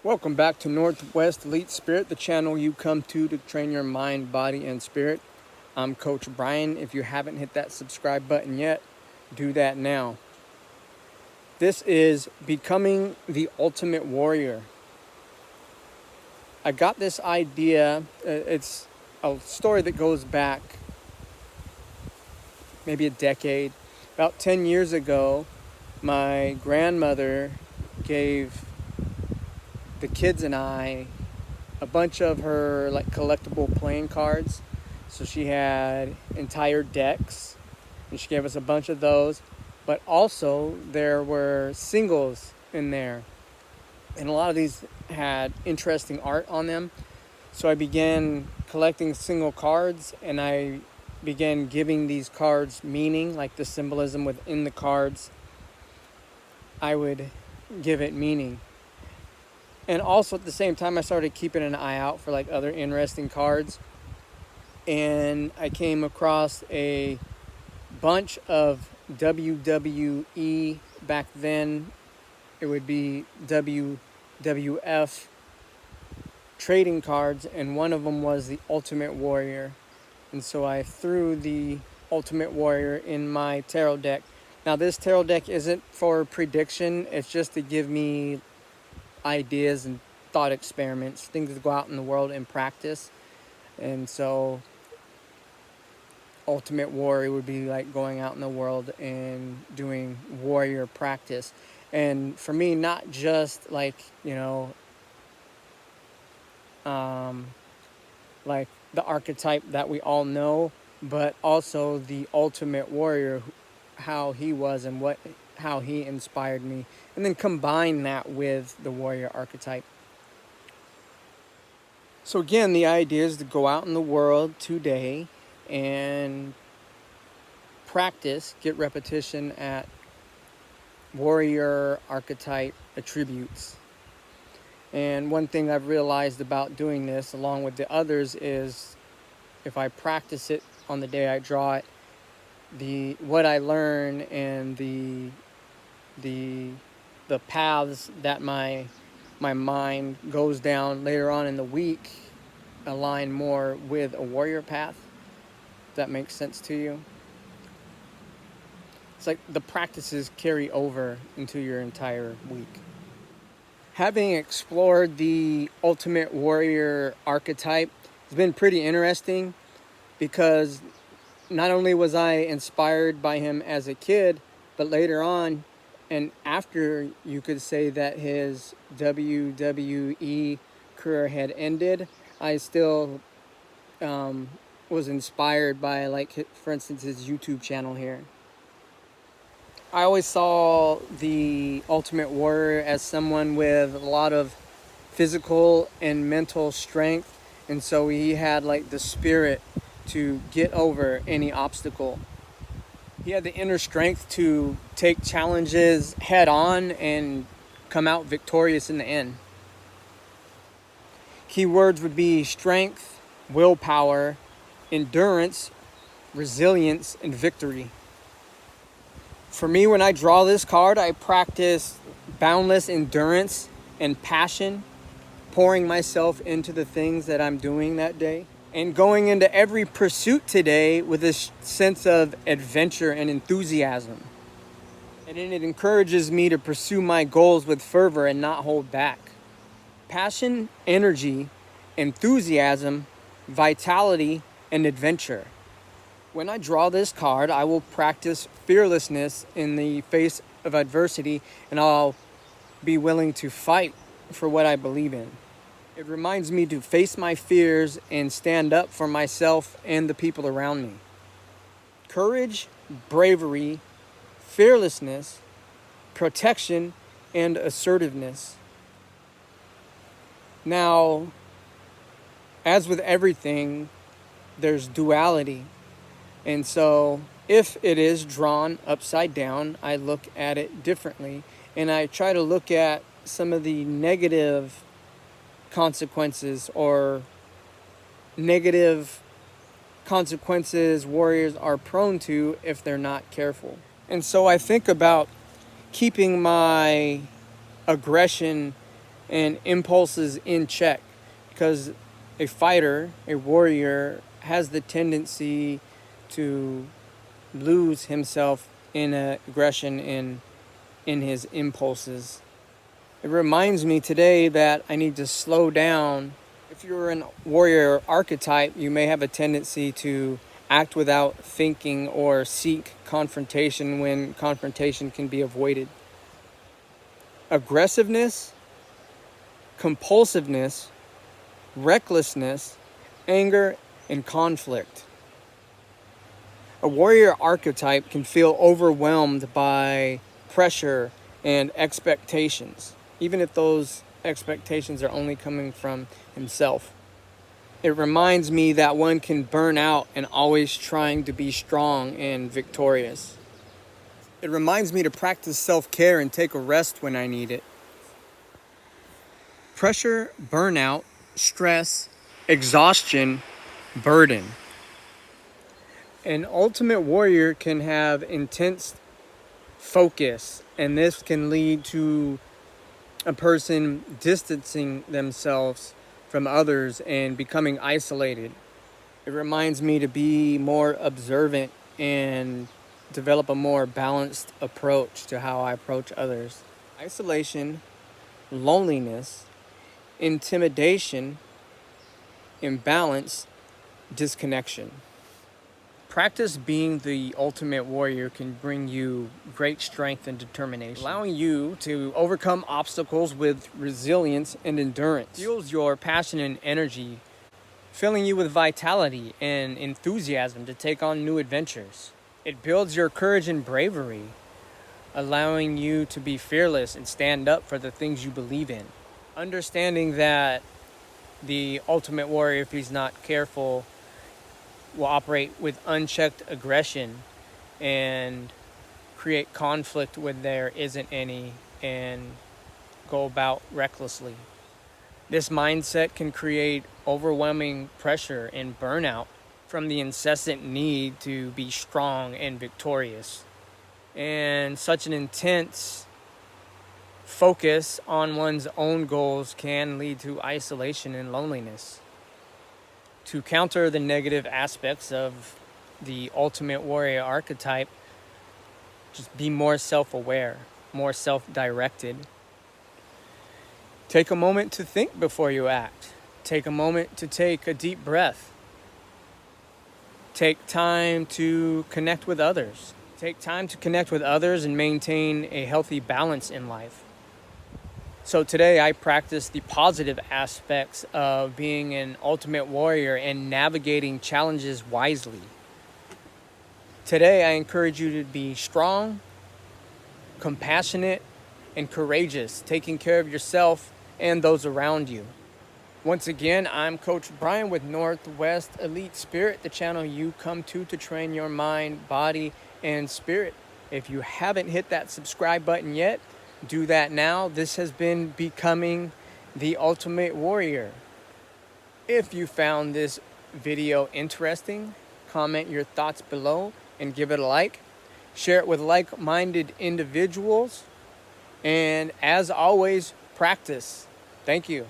Welcome back to Northwest Elite Spirit, the channel you come to train your mind, body, and spirit. I'm Coach Brian. If you haven't hit that subscribe button yet, do that now. This is Becoming the Ultimate Warrior. I got this idea, it's a story that goes back maybe a decade. About 10 years ago, my grandmother gave the kids and I a bunch of her collectible playing cards. So she had entire decks and she gave us a bunch of those, but also there were singles in there, and a lot of these had interesting art on them. So I began collecting single cards, and I began giving these cards meaning, like the symbolism within the cards. I would give it meaning. And also at the same time, I started keeping an eye out for other interesting cards. And I came across a bunch of WWE, back then it would be WWF trading cards, and one of them was the Ultimate Warrior. And so I threw the Ultimate Warrior in my tarot deck. Now this tarot deck isn't for prediction, it's just to give me ideas and thought experiments, things to go out in the world and practice. And so Ultimate Warrior would be like going out in the world and doing warrior practice. And for me, not just like the archetype that we all know, but also the Ultimate Warrior, how he was and how he inspired me, and then combine that with the warrior archetype. So again, the idea is to go out in the world today and practice, get repetition at warrior archetype attributes. And one thing I've realized about doing this, along with the others, is if I practice it on the day I draw it, what I learn and the paths that my mind goes down later on in the week align more with a warrior path. If that makes sense to you. It's like the practices carry over into your entire week. Having explored the Ultimate Warrior archetype, it's been pretty interesting, because not only was I inspired by him as a kid, but later on, and after you could say that his WWE career had ended, I still was inspired by, for instance, his YouTube channel here. I always saw the Ultimate Warrior as someone with a lot of physical and mental strength, and so he had the spirit to get over any obstacle. He had the inner strength to take challenges head on and come out victorious in the end. Keywords would be strength, willpower, endurance, resilience, and victory. For me, when I draw this card, I practice boundless endurance and passion, pouring myself into the things that I'm doing that day, and going into every pursuit today with a sense of adventure and enthusiasm. And it encourages me to pursue my goals with fervor and not hold back. Passion, energy, enthusiasm, vitality, and adventure. When I draw this card, I will practice fearlessness in the face of adversity, and I'll be willing to fight for what I believe in. It reminds me to face my fears and stand up for myself and the people around me. Courage, bravery, fearlessness, protection, and assertiveness. Now, as with everything, there's duality. And so if it is drawn upside down, I look at it differently, and I try to look at some of the negative consequences or negative consequences warriors are prone to if they're not careful. And so I think about keeping my aggression and impulses in check, because a fighter, a warrior, has the tendency to lose himself in aggression in his impulses. It reminds me today that I need to slow down. If you're a warrior archetype, you may have a tendency to act without thinking or seek confrontation when confrontation can be avoided. Aggressiveness, compulsiveness, recklessness, anger, and conflict. A warrior archetype can feel overwhelmed by pressure and expectations, even if those expectations are only coming from himself. It reminds me that one can burn out and always trying to be strong and victorious. It reminds me to practice self-care and take a rest when I need it. Pressure, burnout, stress, exhaustion, burden. An ultimate warrior can have intense focus, and this can lead to a person distancing themselves from others and becoming isolated. It reminds me to be more observant and develop a more balanced approach to how I approach others. Isolation, loneliness, intimidation, imbalance, disconnection. Practice being the ultimate warrior can bring you great strength and determination, allowing you to overcome obstacles with resilience and endurance. It fuels your passion and energy, filling you with vitality and enthusiasm to take on new adventures. It builds your courage and bravery, allowing you to be fearless and stand up for the things you believe in. Understanding that the ultimate warrior, if he's not careful, will operate with unchecked aggression and create conflict when there isn't any and go about recklessly. This mindset can create overwhelming pressure and burnout from the incessant need to be strong and victorious. And such an intense focus on one's own goals can lead to isolation and loneliness. To counter the negative aspects of the ultimate warrior archetype, just be more self-aware, more self-directed. Take a moment to think before you act. Take a moment to take a deep breath. Take time to connect with others. Take time to connect with others and maintain a healthy balance in life. So today I practice the positive aspects of being an ultimate warrior and navigating challenges wisely. Today I encourage you to be strong, compassionate, and courageous, taking care of yourself and those around you. Once again, I'm Coach Brian with Northwest Elite Spirit, the channel you come to train your mind, body, and spirit. If you haven't hit that subscribe button yet, do that now. This has been Becoming the Ultimate Warrior. If you found this video interesting, comment your thoughts below and give it a like. Share it with like-minded individuals. And as always, practice. Thank you.